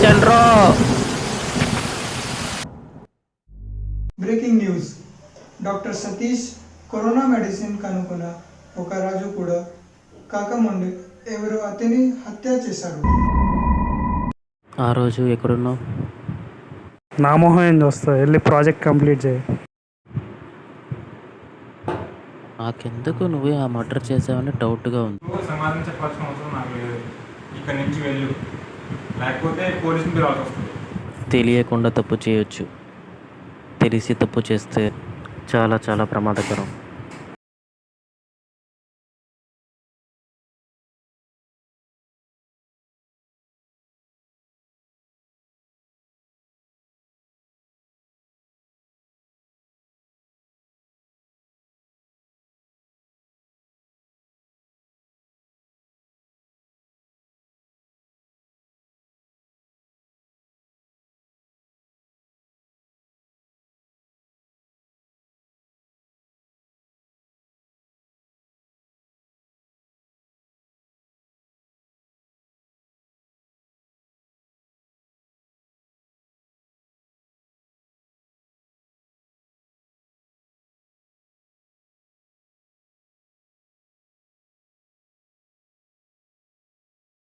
రక్షించండ్రో. Breaking news. Doctor Satish corona medicine కనుక్కున్న ఒక రాజు కూడా కాకముందు ఎవరు అతని హత్య చేశారు. ఆ రోజు ఎక్కడున్నావు? నా మొహం ఏం చూస్తా, వెళ్ళి ప్రాజెక్ట్ కంప్లీట్ చేయి. నాకెందుకు నువ్వే ఆ మర్డర్ చేసావని డౌట్గా ఉంది. సమాధానం చెప్పాల్సిన అవసరం నాకు లేదు. ఇక్కడ నుంచి వెళ్ళు, లేకపోతే పోలీసుని పిలవాల్సి వస్తుంది. తెలియకుండా తప్పు చేయొచ్చు, తెలిసి తప్పు చేస్తే చాలా చాలా ప్రమాదకరం.